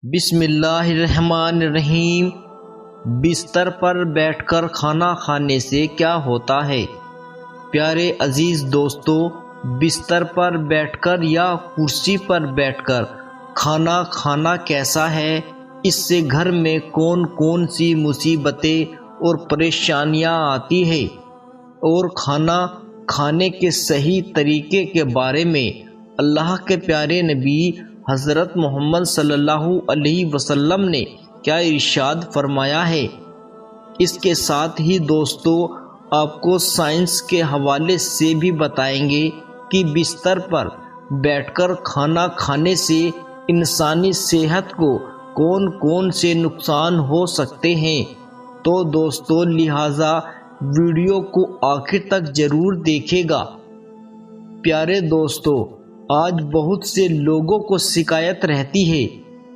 بسم اللہ الرحمن الرحیم۔ بستر پر بیٹھ کر کھانا کھانے سے کیا ہوتا ہے؟ پیارے عزیز دوستو، بستر پر بیٹھ کر یا کرسی پر بیٹھ کر کھانا کھانا کیسا ہے؟ اس سے گھر میں کون کون سی مصیبتیں اور پریشانیاں آتی ہیں، اور کھانا کھانے کے صحیح طریقے کے بارے میں اللہ کے پیارے نبی حضرت محمد صلی اللہ علیہ وسلم نے کیا ارشاد فرمایا ہے؟ اس کے ساتھ ہی دوستو، آپ کو سائنس کے حوالے سے بھی بتائیں گے کہ بستر پر بیٹھ کر کھانا کھانے سے انسانی صحت کو کون کون سے نقصان ہو سکتے ہیں۔ تو دوستو، لہٰذا ویڈیو کو آخر تک ضرور دیکھے گا۔ پیارے دوستو، آج بہت سے لوگوں کو شکایت رہتی ہے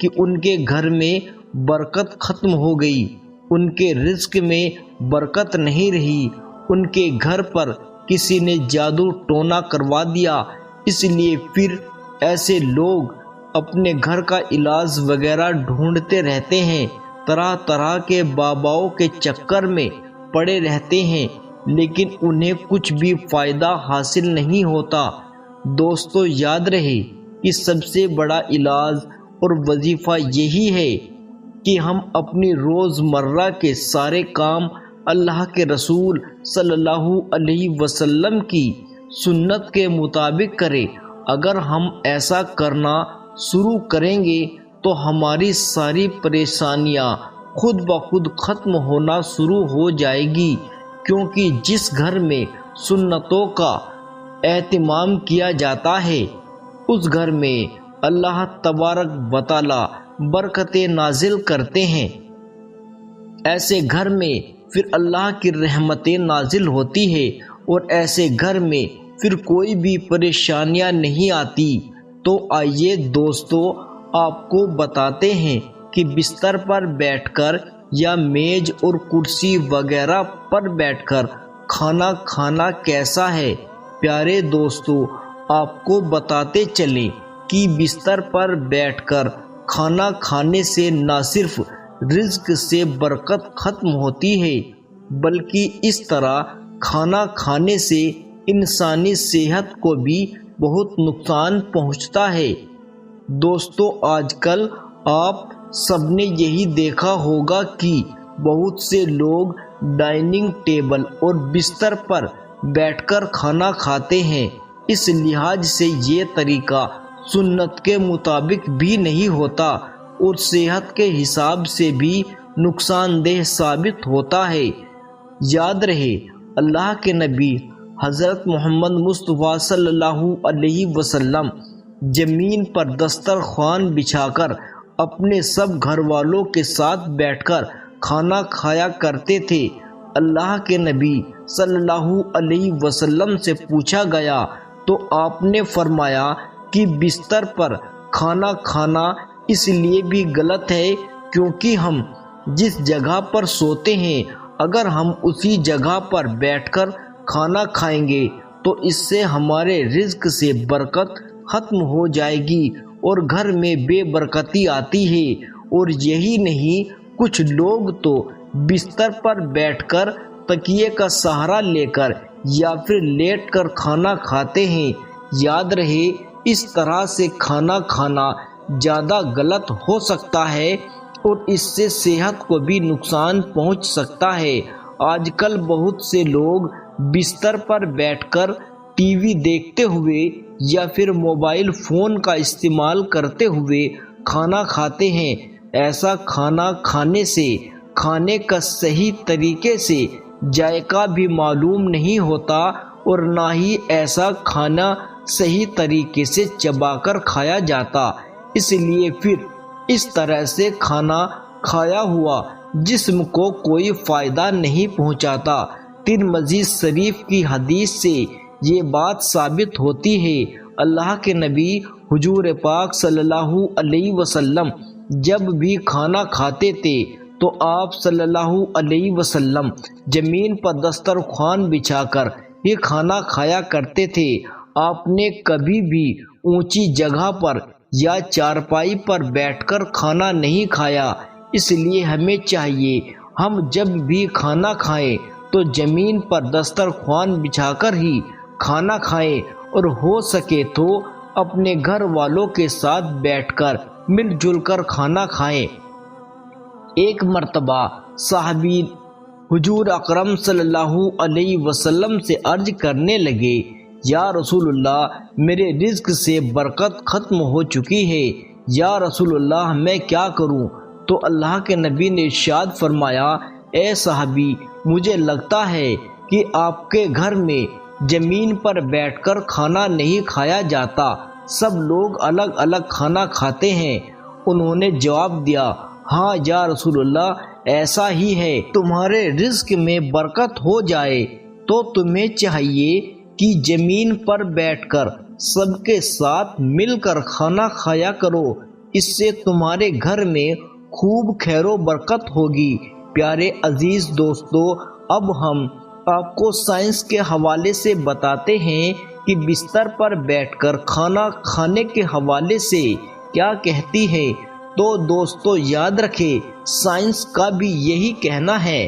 کہ ان کے گھر میں برکت ختم ہو گئی، ان کے رزق میں برکت نہیں رہی، ان کے گھر پر کسی نے جادو ٹونا کروا دیا۔ اس لیے پھر ایسے لوگ اپنے گھر کا علاج وغیرہ ڈھونڈتے رہتے ہیں، طرح طرح کے باباؤں کے چکر میں پڑے رہتے ہیں، لیکن انہیں کچھ بھی فائدہ حاصل نہیں ہوتا۔ دوستو، یاد رہے کہ سب سے بڑا علاج اور وظیفہ یہی ہے کہ ہم اپنی روزمرہ کے سارے کام اللہ کے رسول صلی اللہ علیہ وسلم کی سنت کے مطابق کریں۔ اگر ہم ایسا کرنا شروع کریں گے تو ہماری ساری پریشانیاں خود بخود ختم ہونا شروع ہو جائے گی، کیونکہ جس گھر میں سنتوں کا اہتمام کیا جاتا ہے اس گھر میں اللہ تبارک و تعالی برکتیں نازل کرتے ہیں۔ ایسے گھر میں پھر اللہ کی رحمتیں نازل ہوتی ہے، اور ایسے گھر میں پھر کوئی بھی پریشانیاں نہیں آتی۔ تو آئیے دوستو، آپ کو بتاتے ہیں کہ بستر پر بیٹھ کر یا میز اور کرسی وغیرہ پر بیٹھ کر کھانا کھانا کیسا ہے۔ پیارے دوستو، آپ کو بتاتے چلیں کہ بستر پر بیٹھ کر کھانا کھانے سے نہ صرف رزق سے برکت ختم ہوتی ہے، بلکہ اس طرح کھانا کھانے سے انسانی صحت کو بھی بہت نقصان پہنچتا ہے۔ دوستو، آج کل آپ سب نے یہی دیکھا ہوگا کہ بہت سے لوگ ڈائننگ ٹیبل اور بستر پر بیٹھ کر کھانا کھاتے ہیں۔ اس لحاظ سے یہ طریقہ سنت کے مطابق بھی نہیں ہوتا، اور صحت کے حساب سے بھی نقصان دہ ثابت ہوتا ہے۔ یاد رہے، اللہ کے نبی حضرت محمد مصطفیٰ صلی اللہ علیہ وسلم زمین پر دسترخوان بچھا کر اپنے سب گھر والوں کے ساتھ بیٹھ کر کھانا کھایا کرتے تھے۔ اللہ کے نبی صلی اللہ علیہ وسلم سے پوچھا گیا تو آپ نے فرمایا کہ بستر پر کھانا کھانا اس لیے بھی غلط ہے کیونکہ ہم جس جگہ پر سوتے ہیں، اگر ہم اسی جگہ پر بیٹھ کر کھانا کھائیں گے تو اس سے ہمارے رزق سے برکت ختم ہو جائے گی اور گھر میں بے برکتی آتی ہے۔ اور یہی نہیں، کچھ لوگ تو بستر پر بیٹھ کر تکیے کا سہارا لے کر یا پھر لیٹ کر کھانا کھاتے ہیں۔ یاد رہے، اس طرح سے کھانا کھانا زیادہ غلط ہو سکتا ہے اور اس سے صحت کو بھی نقصان پہنچ سکتا ہے۔ آج کل بہت سے لوگ بستر پر بیٹھ کر ٹی وی دیکھتے ہوئے یا پھر موبائل فون کا استعمال کرتے ہوئے کھانا کھاتے ہیں۔ ایسا کھانا کھانے سے کھانے کا صحیح طریقے سے ذائقہ بھی معلوم نہیں ہوتا، اور نہ ہی ایسا کھانا صحیح طریقے سے چبا کر کھایا جاتا۔ اس لیے پھر اس طرح سے کھانا کھایا ہوا جسم کو کوئی فائدہ نہیں پہنچاتا۔ ترمذی شریف کی حدیث سے یہ بات ثابت ہوتی ہے۔ اللہ کے نبی حضور پاک صلی اللہ علیہ وسلم جب بھی کھانا کھاتے تھے تو آپ صلی اللہ علیہ وسلم زمین پر دسترخوان بچھا کر یہ کھانا کھایا کرتے تھے۔ آپ نے کبھی بھی اونچی جگہ پر یا چارپائی پر بیٹھ کر کھانا نہیں کھایا۔ اس لیے ہمیں چاہیے ہم جب بھی کھانا کھائیں تو زمین پر دسترخوان بچھا کر ہی کھانا کھائیں، اور ہو سکے تو اپنے گھر والوں کے ساتھ بیٹھ کر مل جل کر کھانا کھائیں۔ ایک مرتبہ صحابی حضور اکرم صلی اللہ علیہ وسلم سے عرض کرنے لگے، یا رسول اللہ، میرے رزق سے برکت ختم ہو چکی ہے، یا رسول اللہ میں کیا کروں؟ تو اللہ کے نبی نے ارشاد فرمایا، اے صحابی، مجھے لگتا ہے کہ آپ کے گھر میں زمین پر بیٹھ کر کھانا نہیں کھایا جاتا، سب لوگ الگ الگ کھانا کھاتے ہیں۔ انہوں نے جواب دیا، ہاں یا رسول اللہ، ایسا ہی ہے، تمہارے رزق میں برکت ہو جائے تو تمہیں چاہیے کہ زمین پر بیٹھ کر سب کے ساتھ مل کر کھانا کھایا کرو، اس سے تمہارے گھر میں خوب خیر و برکت ہوگی۔ پیارے عزیز دوستو، اب ہم آپ کو سائنس کے حوالے سے بتاتے ہیں کہ بستر پر بیٹھ کر کھانا کھانے کے حوالے سے کیا کہتی ہے۔ تو دوستو یاد رکھیں، سائنس کا بھی یہی کہنا ہے۔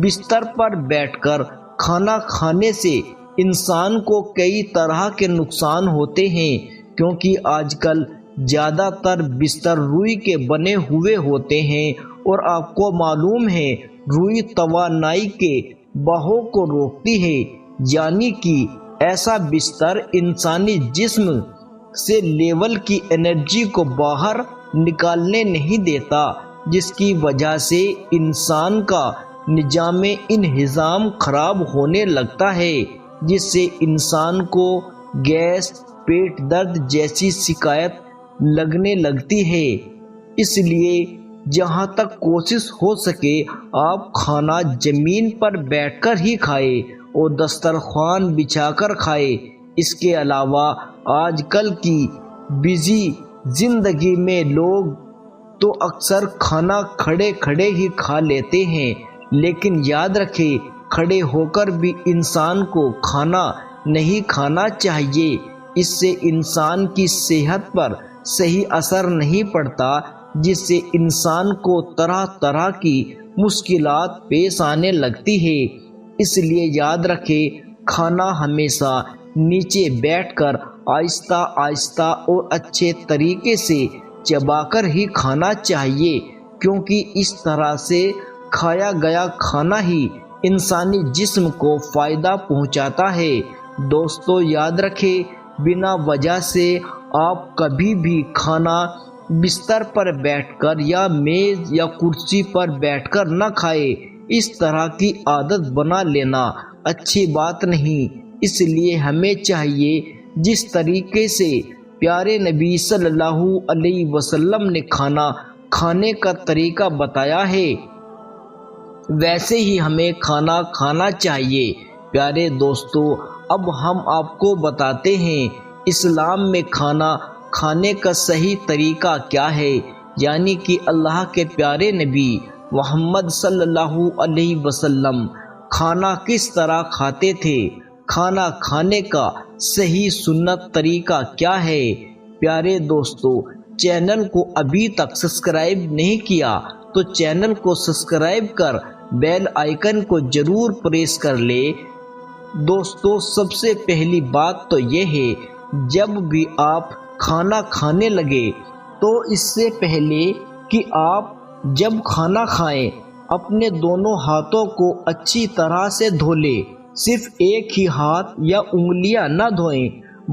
بستر پر بیٹھ کر کھانا کھانے سے انسان کو کئی طرح کے نقصان ہوتے ہیں، کیونکہ آج کل زیادہ تر بستر روئی کے بنے ہوئے ہوتے ہیں، اور آپ کو معلوم ہے روئی توانائی کے بہاؤ کو روکتی ہے، یعنی کہ ایسا بستر انسانی جسم سے لیول کی انرجی کو باہر نکالنے نہیں دیتا، جس کی وجہ سے انسان کا نظام انہضام خراب ہونے لگتا ہے، جس سے انسان کو گیس، پیٹ درد جیسی شکایت لگنے لگتی ہے۔ اس لیے جہاں تک کوشش ہو سکے آپ کھانا زمین پر بیٹھ کر ہی کھائیں اور دسترخوان بچھا کر کھائیں۔ اس کے علاوہ آج کل کی بزی زندگی میں لوگ تو اکثر کھانا کھڑے کھڑے ہی کھا لیتے ہیں، لیکن یاد رکھیں کھڑے ہو کر بھی انسان کو کھانا نہیں کھانا چاہیے، اس سے انسان کی صحت پر صحیح اثر نہیں پڑتا، جس سے انسان کو طرح طرح کی مشکلات پیش آنے لگتی ہے۔ اس لیے یاد رکھیں کھانا ہمیشہ نیچے بیٹھ کر آہستہ آہستہ اور اچھے طریقے سے چبا کر ہی کھانا چاہیے، کیونکہ اس طرح سے کھایا گیا کھانا ہی انسانی جسم کو فائدہ پہنچاتا ہے۔ دوستو یاد رکھیں بنا وجہ سے آپ کبھی بھی کھانا بستر پر بیٹھ کر یا میز یا کرسی پر بیٹھ کر نہ کھائے، اس طرح کی عادت بنا لینا اچھی بات نہیں۔ اس لیے ہمیں چاہیے جس طریقے سے پیارے نبی صلی اللہ علیہ وسلم نے کھانا کھانے کا طریقہ بتایا ہے، ویسے ہی ہمیں کھانا کھانا چاہیے۔ پیارے دوستو، اب ہم آپ کو بتاتے ہیں اسلام میں کھانا کھانے کا صحیح طریقہ کیا ہے، یعنی کہ اللہ کے پیارے نبی محمد صلی اللہ علیہ وسلم کھانا کس طرح کھاتے تھے، کھانا کھانے کا صحیح سنت طریقہ کیا ہے۔ پیارے دوستو، چینل کو ابھی تک سبسکرائب نہیں کیا تو چینل کو سبسکرائب کر بیل آئیکن کو ضرور پریس کر لے۔ دوستو سب سے پہلی بات تو یہ ہے، جب بھی آپ کھانا کھانے لگے تو اس سے پہلے کہ آپ جب کھانا کھائیں اپنے دونوں ہاتھوں کو اچھی طرح سے دھو لیں۔ صرف ایک ہی ہاتھ یا انگلیاں نہ دھوئیں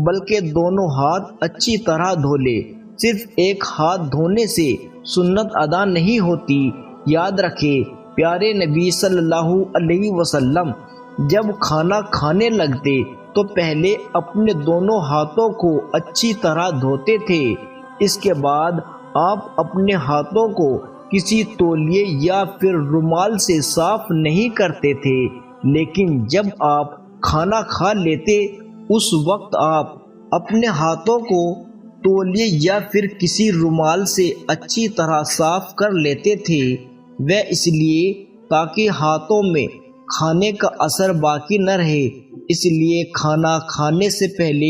بلکہ دونوں ہاتھ اچھی طرح دھو لیں۔ صرف ایک ہاتھ دھونے سے سنت ادا نہیں ہوتی۔ یاد رکھیں پیارے نبی صلی اللہ علیہ وسلم جب کھانا کھانے لگتے تو پہلے اپنے دونوں ہاتھوں کو اچھی طرح دھوتے تھے، اس کے بعد آپ اپنے ہاتھوں کو کسی تولیے یا پھر رومال سے صاف نہیں کرتے تھے، لیکن جب آپ کھانا کھا لیتے اس وقت آپ اپنے ہاتھوں کو تولیے یا پھر کسی رومال سے اچھی طرح صاف کر لیتے تھے، وہ اس لیے تاکہ ہاتھوں میں کھانے کا اثر باقی نہ رہے۔ اس لیے کھانا کھانے سے پہلے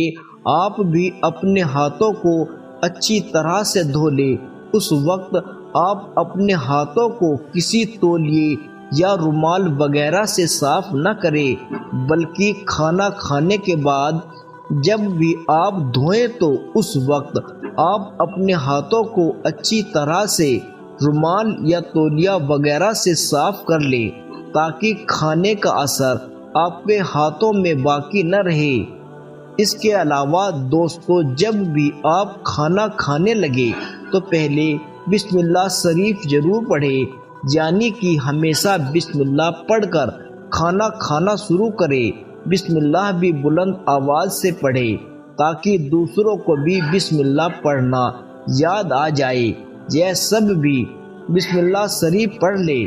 آپ بھی اپنے ہاتھوں کو اچھی طرح سے دھو لے۔ اس وقت آپ اپنے ہاتھوں کو کسی تولیے یا رومال وغیرہ سے صاف نہ کریں، بلکہ کھانا کھانے کے بعد جب بھی آپ دھوئیں تو اس وقت آپ اپنے ہاتھوں کو اچھی طرح سے رومال یا تولیہ وغیرہ سے صاف کر لیں، تاکہ کھانے کا اثر آپ کے ہاتھوں میں باقی نہ رہے۔ اس کے علاوہ دوستو، جب بھی آپ کھانا کھانے لگے تو پہلے بسم اللہ شریف ضرور پڑھیں، یعنی کہ ہمیشہ بسم اللہ پڑھ کر کھانا کھانا شروع کریں۔ بسم اللہ بھی بلند آواز سے پڑھیں تاکہ دوسروں کو بھی بسم اللہ پڑھنا یاد آ جائے۔ یہ سب بھی بسم اللہ شریف پڑھ لے،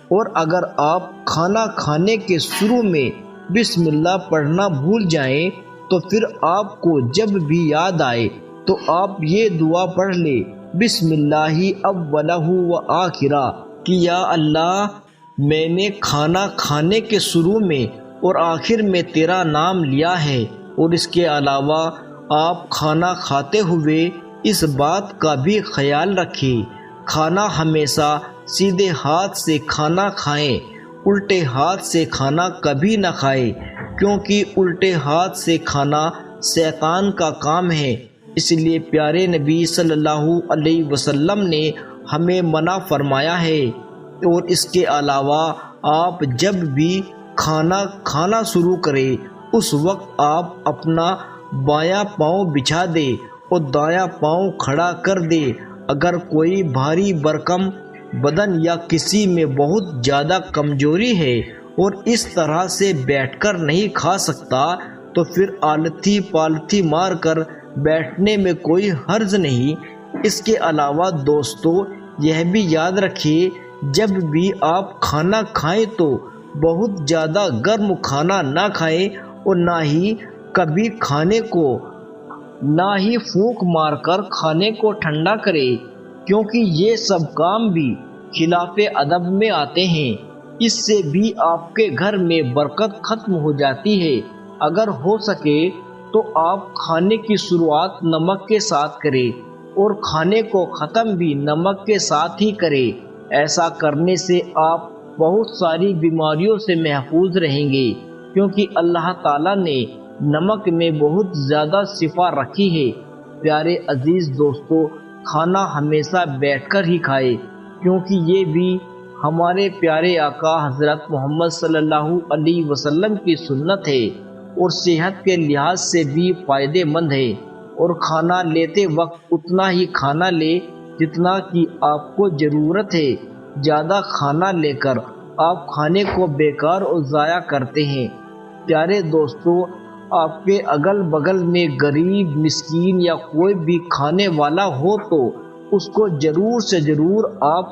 اور اگر آپ کھانا کھانے کے شروع میں بسم اللہ پڑھنا بھول جائیں تو پھر آپ کو جب بھی یاد آئے تو آپ یہ دعا پڑھ لیں، بسم اللہ اولہ و آخرہ، کہ یا اللہ، میں نے کھانا کھانے کے شروع میں اور آخر میں تیرا نام لیا ہے۔ اور اس کے علاوہ آپ کھانا کھاتے ہوئے اس بات کا بھی خیال رکھیں، کھانا ہمیشہ سیدھے ہاتھ سے کھانا کھائیں، الٹے ہاتھ سے کھانا کبھی نہ کھائیں، کیونکہ الٹے ہاتھ سے کھانا شیطان کا کام ہے۔ اس لیے پیارے نبی صلی اللہ علیہ وسلم نے ہمیں منع فرمایا ہے۔ اور اس کے علاوہ آپ جب بھی کھانا کھانا شروع کریں اس وقت آپ اپنا بایاں پاؤں بچھا دیں اور دایاں پاؤں کھڑا کر دیں۔ اگر کوئی بھاری بھرکم بدن یا کسی میں بہت زیادہ کمزوری ہے اور اس طرح سے بیٹھ کر نہیں کھا سکتا تو پھر آلتھی پالتھی مار کر بیٹھنے میں کوئی حرج نہیں۔ اس کے علاوہ دوستو، یہ بھی یاد رکھیے، جب بھی آپ کھانا کھائیں تو بہت زیادہ گرم کھانا نہ کھائیں، اور نہ ہی کبھی کھانے کو نہ ہی پھونک مار کر کھانے کو ٹھنڈا کرے، کیونکہ یہ سب کام بھی خلاف ادب میں آتے ہیں۔ اس سے بھی آپ کے گھر میں برکت ختم ہو جاتی ہے۔ اگر ہو سکے تو آپ کھانے کی شروعات نمک کے ساتھ کریں اور کھانے کو ختم بھی نمک کے ساتھ ہی کریں۔ ایسا کرنے سے آپ بہت ساری بیماریوں سے محفوظ رہیں گے، کیونکہ اللہ تعالیٰ نے نمک میں بہت زیادہ شفا رکھی ہے۔ پیارے عزیز دوستو، کھانا ہمیشہ بیٹھ کر ہی کھائے، کیونکہ یہ بھی ہمارے پیارے آقا حضرت محمد صلی اللہ علیہ وسلم کی سنت ہے اور صحت کے لحاظ سے بھی فائدے مند ہے۔ اور کھانا لیتے وقت اتنا ہی کھانا لے جتنا کہ آپ کو ضرورت ہے۔ زیادہ کھانا لے کر آپ کھانے کو بیکار اور ضائع کرتے ہیں۔ پیارے دوستو، آپ کے اگل بغل میں غریب، مسکین یا کوئی بھی کھانے والا ہو تو اس کو ضرور سے ضرور آپ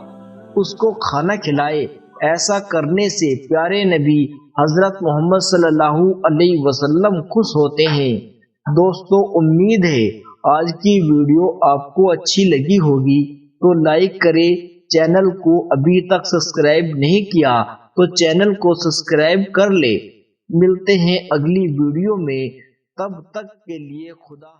اس کو کھانا کھلائے۔ ایسا کرنے سے پیارے نبی حضرت محمد صلی اللہ علیہ وسلم خوش ہوتے ہیں۔ دوستو، امید ہے آج کی ویڈیو آپ کو اچھی لگی ہوگی، تو لائک کریں۔ چینل کو ابھی تک سبسکرائب نہیں کیا تو چینل کو سبسکرائب کر لے۔ ملتے ہیں اگلی ویڈیو میں، تب تک کے لیے خدا